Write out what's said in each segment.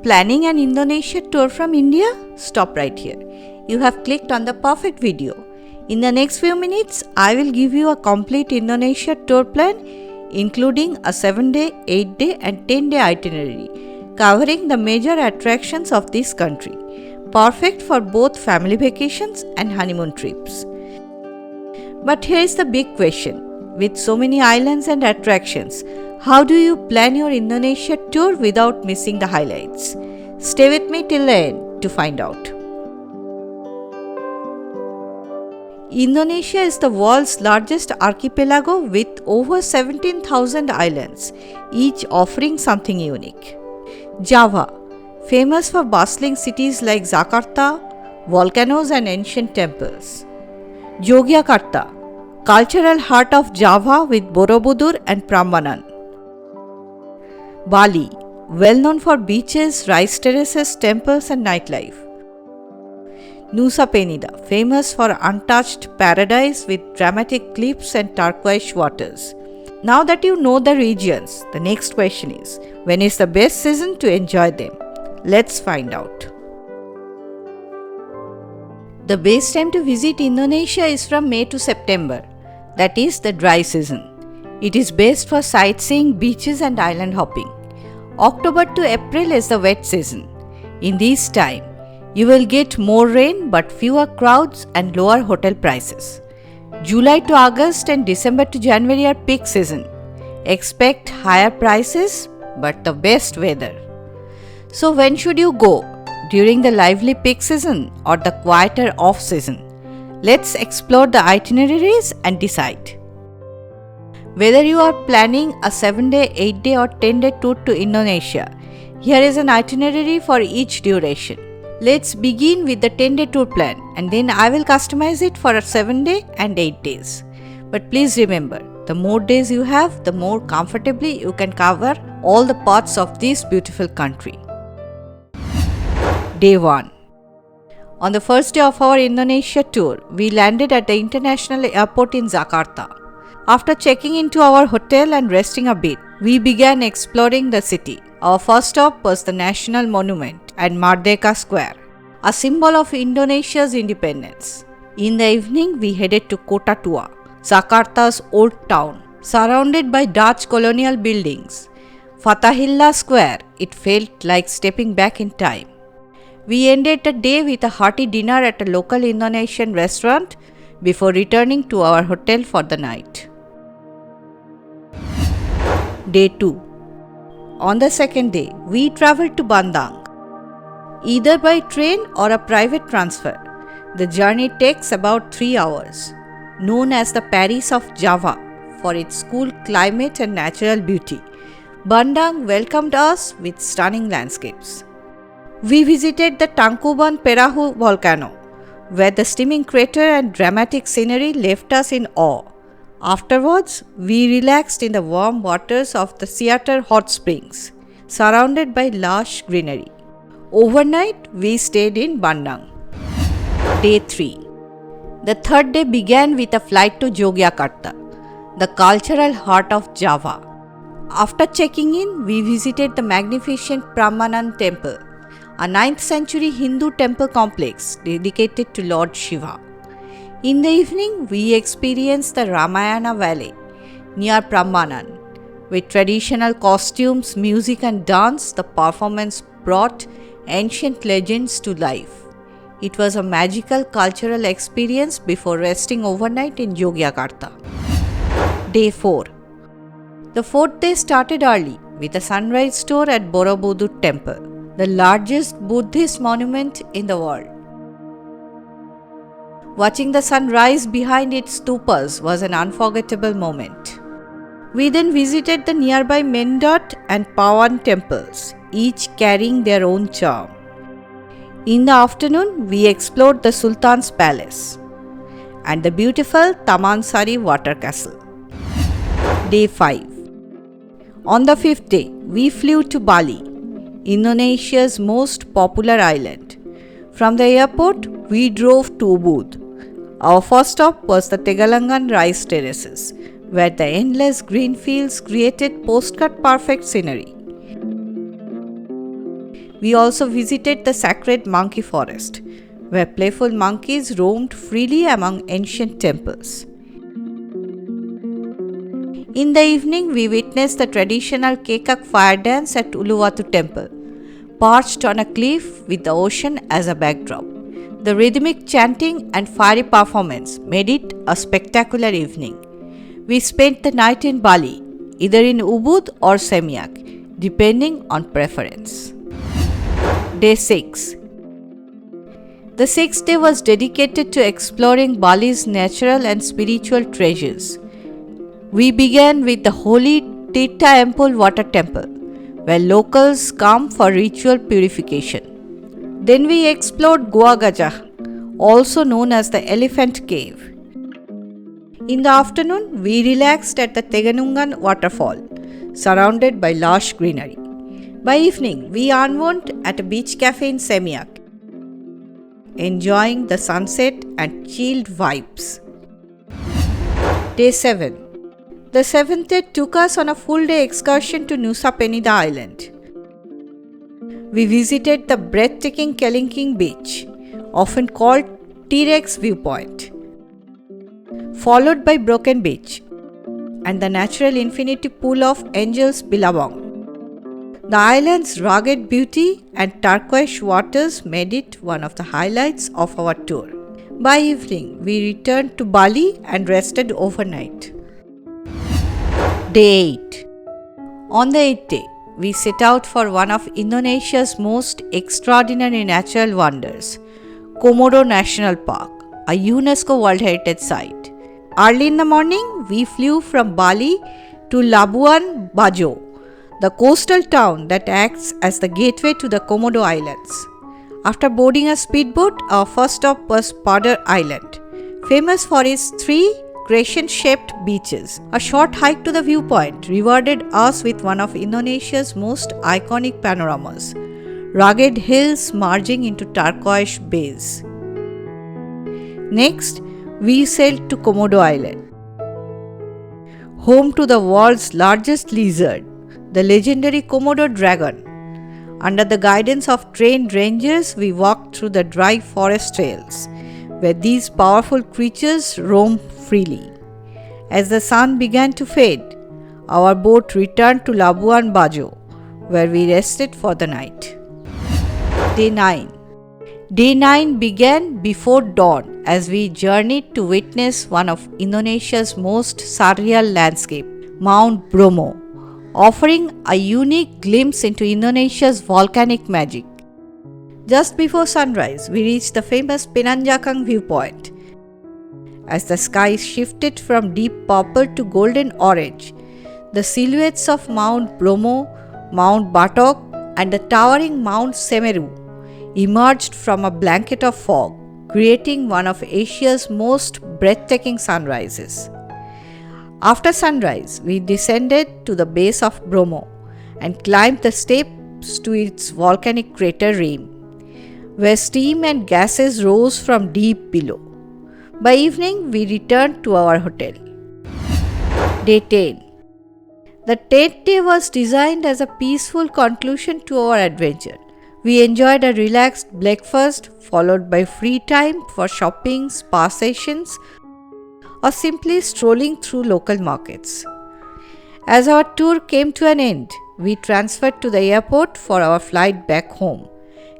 planning an Indonesia tour from India? Stop right here. You have clicked on the perfect video. In the next few minutes, I will give you a complete Indonesia tour plan, including a 7-day, 8-day and 10-day itinerary, covering the major attractions of this country. Perfect for both family vacations and honeymoon trips. But here is the big question. With so many islands and attractions, how do you plan your Indonesia tour without missing the highlights? Stay with me till the end to find out. Indonesia is the world's largest archipelago with over 17,000 islands, each offering something unique. Java, famous for bustling cities like Jakarta, volcanoes and ancient temples. Yogyakarta, cultural heart of Java with Borobudur and Prambanan. Bali, well known for beaches, rice terraces, temples and nightlife. Nusa Penida, famous for untouched paradise with dramatic cliffs and turquoise waters. Now that you know the regions, the next question is, when is the best season to enjoy them? Let's find out. The best time to visit Indonesia is from May to September, that is the dry season. It is best for sightseeing, beaches and island hopping. October to April is the wet season. In this time, you will get more rain but fewer crowds and lower hotel prices. July to August and December to January are peak season. Expect higher prices but the best weather. So when should you go? During the lively peak season or the quieter off season? Let's explore the itineraries and decide. Whether you are planning a 7-day, 8-day or 10-day tour to Indonesia, here is an itinerary for each duration. Let's begin with the 10-day tour plan and then I will customize it for a 7-day and 8 days. But please remember, the more days you have, the more comfortably you can cover all the parts of this beautiful country. Day 1. On the first day of our Indonesia tour, we landed at the international airport in Jakarta. After checking into our hotel and resting a bit, we began exploring the city. Our first stop was the National Monument and Merdeka Square, a symbol of Indonesia's independence. In the evening, we headed to Kota Tua, Jakarta's old town, surrounded by Dutch colonial buildings. Fathahillah Square, it felt like stepping back in time. We ended the day with a hearty dinner at a local Indonesian restaurant before returning to our hotel for the night. Day 2. On the second day, we traveled to Bandung, either by train or a private transfer. The journey takes about 3 hours. Known as the Paris of Java for its cool climate and natural beauty, Bandung welcomed us with stunning landscapes. We visited the Tangkuban Perahu volcano, where the steaming crater and dramatic scenery left us in awe. Afterwards, we relaxed in the warm waters of the Seater hot springs, surrounded by lush greenery. Overnight, we stayed in Bandung. Day 3. The third day began with a flight to Yogyakarta, the cultural heart of Java. After checking in, we visited the magnificent Prambanan temple, a 9th century Hindu temple complex dedicated to Lord Shiva. In the evening, we experienced the Ramayana Valley near Prambanan. With traditional costumes, music and dance, the performance brought ancient legends to life. It was a magical cultural experience before resting overnight in Yogyakarta. Day 4. The fourth day started early with a sunrise tour at Borobudur Temple, the largest Buddhist monument in the world. Watching the sun rise behind its stupas was an unforgettable moment. We then visited the nearby Mendot and Pawan temples, each carrying their own charm. In the afternoon, we explored the Sultan's Palace and the beautiful Taman Sari water castle. Day 5. On the fifth day, we flew to Bali, Indonesia's most popular island. From the airport, we drove to Ubud. Our first stop was the Tegalangan rice terraces, where the endless green fields created postcard-perfect scenery. we also visited the sacred monkey forest, where playful monkeys roamed freely among ancient temples. In the evening, we witnessed the traditional Kekak fire dance at Uluwatu temple, perched on a cliff with the ocean as a backdrop. The rhythmic chanting and fiery performance made it a spectacular evening. We spent the night in Bali, either in Ubud or Seminyak, depending on preference. Day 6. The sixth day was dedicated to exploring Bali's natural and spiritual treasures. We began with the holy Tirtha Empul water temple, where locals come for ritual purification. Then we explored Gua Gajah, also known as the Elephant Cave. In the afternoon, we relaxed at the Teganungan waterfall, surrounded by lush greenery. By evening, we unwound at a beach cafe in Seminyak, enjoying the sunset and chilled vibes. Day 7. The seventh day took us on a full-day excursion to Nusa Penida Island. We visited the breathtaking Kelingking Beach, often called T-Rex Viewpoint, followed by Broken Beach and the natural infinity pool of Angels Billabong. The island's rugged beauty and turquoise waters made it one of the highlights of our tour. By evening, we returned to Bali and rested overnight. Day 8. On the 8th day, we set out for one of Indonesia's most extraordinary natural wonders, Komodo National Park, a UNESCO World Heritage Site. Early in the morning, we flew from Bali to Labuan Bajo, the coastal town that acts as the gateway to the Komodo Islands. After boarding a speedboat, our first stop was Padar Island, famous for its 3 crescent-shaped beaches. A short hike to the viewpoint rewarded us with one of Indonesia's most iconic panoramas, rugged hills merging into turquoise bays. Next, we sailed to Komodo Island, home to the world's largest lizard, the legendary Komodo dragon. Under the guidance of trained rangers, we walked through the dry forest trails, where these powerful creatures roam freely. As the sun began to fade, our boat returned to Labuan Bajo, where we rested for the night. Day 9. Day 9 began before dawn as we journeyed to witness one of Indonesia's most surreal landscapes, Mount Bromo, offering a unique glimpse into Indonesia's volcanic magic. Just before sunrise, we reached the famous Penanjakang viewpoint. As the sky shifted from deep purple to golden orange, the silhouettes of Mount Bromo, Mount Batok, and the towering Mount Semeru emerged from a blanket of fog, creating one of Asia's most breathtaking sunrises. After sunrise, we descended to the base of Bromo and climbed the steps to its volcanic crater rim, where steam and gases rose from deep below. By evening, we returned to our hotel. Day 10. The 10th day was designed as a peaceful conclusion to our adventure. We enjoyed a relaxed breakfast followed by free time for shopping, spa sessions, or simply strolling through local markets. As our tour came to an end, we transferred to the airport for our flight back home,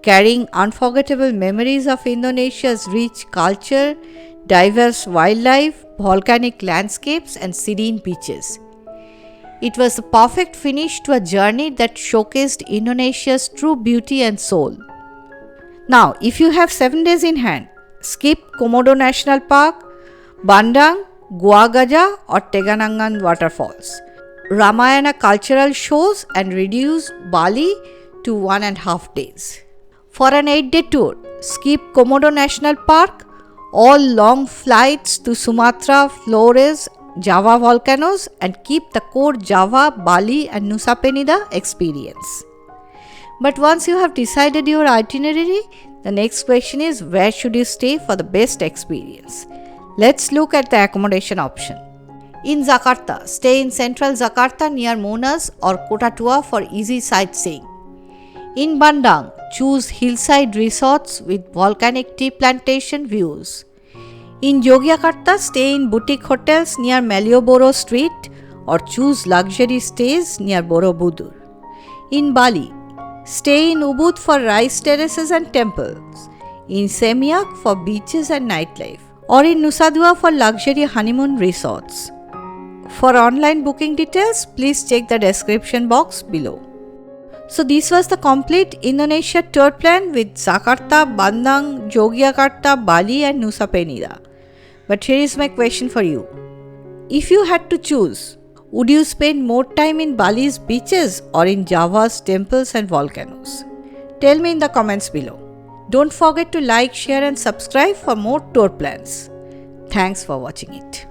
carrying unforgettable memories of Indonesia's rich culture, diverse wildlife, volcanic landscapes, and serene beaches. It was the perfect finish to a journey that showcased Indonesia's true beauty and soul. Now, if you have 7 days in hand, skip Komodo National Park, Bandung, Gua Gajah, or Teganangan waterfalls, Ramayana cultural shows, and reduce Bali to 1.5 days. For an 8-day tour, skip Komodo National Park, all long flights to Sumatra, Flores, Java volcanoes, and keep the core Java, Bali, and Nusa Penida experience. But once you have decided your itinerary, the next question is, where should you stay for the best experience? Let's look at the accommodation option. In Jakarta, stay in central Jakarta near Monas or Kota Tua for easy sightseeing. In Bandung, choose hillside resorts with volcanic tea plantation views. In Yogyakarta, stay in boutique hotels near Malioboro Street or choose luxury stays near Borobudur. In Bali, stay in Ubud for rice terraces and temples, in Seminyak for beaches and nightlife, or in Nusa Dua for luxury honeymoon resorts. For online booking details, please check the description box below. So this was the complete Indonesia tour plan with Jakarta, Bandung, Yogyakarta, Bali and Nusa Penida. But here is my question for you. If you had to choose, would you spend more time in Bali's beaches or in Java's temples and volcanoes? Tell me in the comments below. Don't forget to like, share and subscribe for more tour plans. Thanks for watching it.